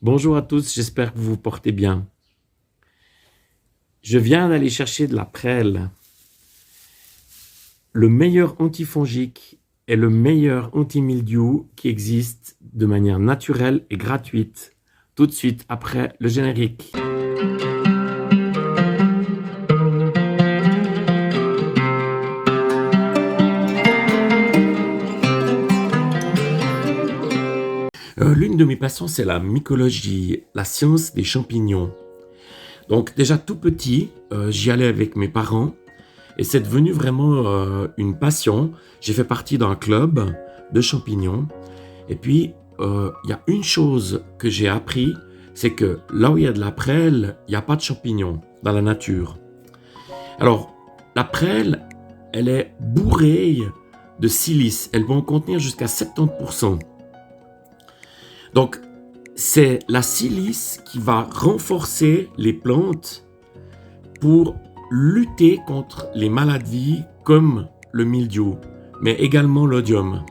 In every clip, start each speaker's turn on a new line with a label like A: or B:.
A: Bonjour à tous, j'espère que vous vous portez bien. Je viens d'aller chercher de la prêle. Le meilleur antifongique et le meilleur anti-mildiou qui existe de manière naturelle et gratuite. Tout de suite après le générique. L'une de mes passions, c'est la mycologie, la science des champignons. Donc déjà tout petit, j'y allais avec mes parents et c'est devenu vraiment une passion. J'ai fait partie d'un club de champignons et puis il y a une chose que j'ai appris, c'est que là où il y a de la prêle, il n'y a pas de champignons dans la nature. Alors la prêle, elle est bourrée de silice, elle peut en contenir jusqu'à 70%. Donc, c'est la silice qui va renforcer les plantes pour lutter contre les maladies comme le mildiou, mais également l'oïdium.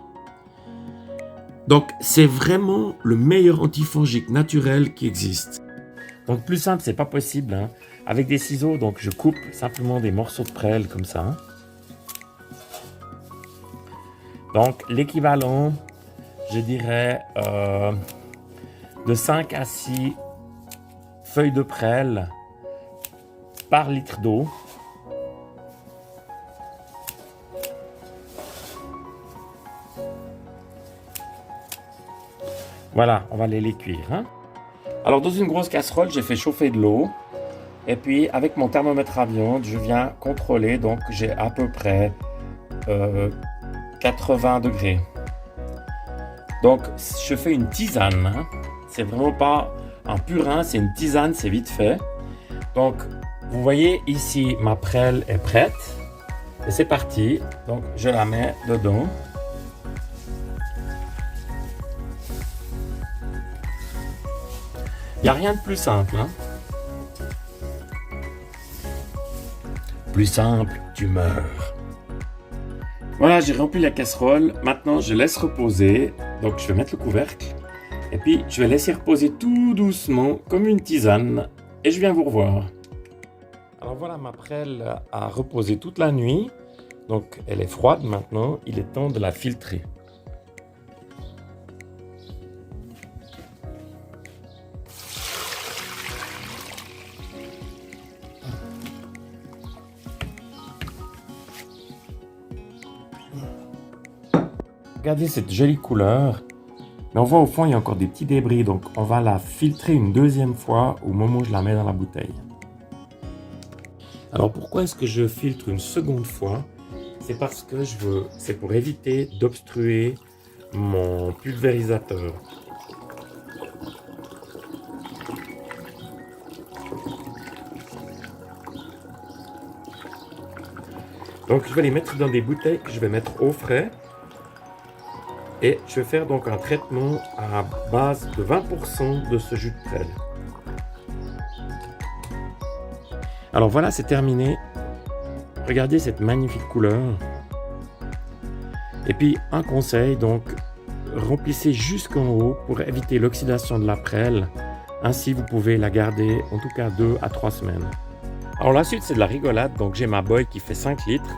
A: Donc, c'est vraiment le meilleur antifongique naturel qui existe. Donc, plus simple, c'est pas possible. Hein. Avec des ciseaux, donc je coupe simplement des morceaux de prêle comme ça. Hein. Donc, l'équivalent, je dirais, de 5 à 6 feuilles de prêle par litre d'eau. Voilà, on va les cuire. Hein. Alors, dans une grosse casserole, j'ai fait chauffer de l'eau. Et puis, avec mon thermomètre à viande, je viens contrôler. Donc, j'ai à peu près 80 degrés. Donc, je fais une tisane. Hein. C'est vraiment pas un purin, c'est une tisane, c'est vite fait. Donc, vous voyez ici, ma prêle est prête. Et c'est parti. Donc, je la mets dedans. Il n'y a rien de plus simple. Hein. Plus simple, tu meurs. Voilà, j'ai rempli la casserole. Maintenant, je laisse reposer. Donc, je vais mettre le couvercle. Et puis, je vais laisser reposer tout doucement, comme une tisane. Et je viens vous revoir. Alors voilà, ma prêle a reposé toute la nuit. Donc, elle est froide maintenant. Il est temps de la filtrer. Regardez cette jolie couleur. Mais on voit au fond, il y a encore des petits débris. Donc, on va la filtrer une deuxième fois au moment où je la mets dans la bouteille. Alors, pourquoi est-ce que je filtre une seconde fois? C'est parce que c'est pour éviter d'obstruer mon pulvérisateur. Donc, je vais les mettre dans des bouteilles que je vais mettre au frais. Et je vais faire donc un traitement à base de 20% de ce jus de prêle. Alors voilà, c'est terminé. Regardez cette magnifique couleur. Et puis un conseil, donc remplissez jusqu'en haut pour éviter l'oxydation de la prêle. Ainsi, vous pouvez la garder en tout cas 2 à 3 semaines. Alors la suite, c'est de la rigolade. Donc j'ai ma boîte qui fait 5 litres.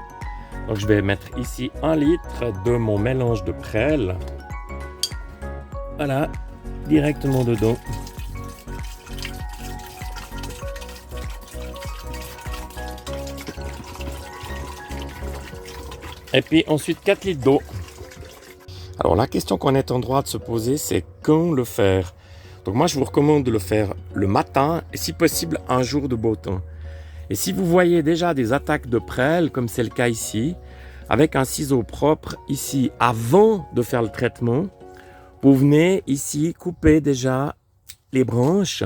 A: Donc je vais mettre ici 1 litre de mon mélange de prêle. Voilà, directement dedans. Et puis ensuite 4 litres d'eau. Alors la question qu'on est en droit de se poser, c'est quand le faire. Donc moi je vous recommande de le faire le matin et si possible un jour de beau temps. Et si vous voyez déjà des attaques de prêle, comme c'est le cas ici, avec un ciseau propre ici, avant de faire le traitement, vous venez ici couper déjà les branches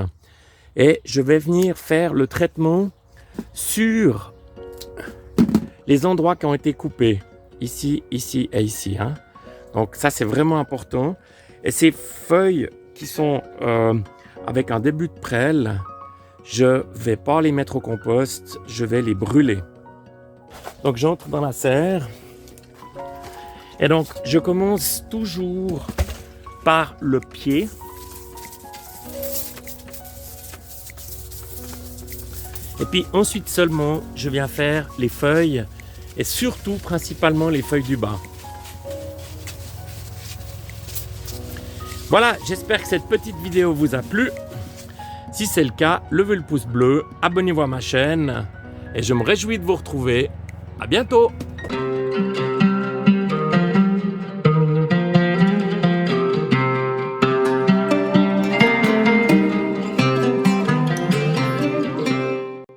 A: et je vais venir faire le traitement sur les endroits qui ont été coupés, ici, ici et ici. Hein. Donc ça c'est vraiment important. Et ces feuilles qui sont avec un début de prêle, je vais pas les mettre au compost, je vais les brûler. Donc j'entre dans la serre. Et donc je commence toujours par le pied. Et puis ensuite seulement, je viens faire les feuilles et surtout principalement les feuilles du bas. Voilà, j'espère que cette petite vidéo vous a plu. Si c'est le cas, levez le pouce bleu, abonnez-vous à ma chaîne et je me réjouis de vous retrouver. À bientôt!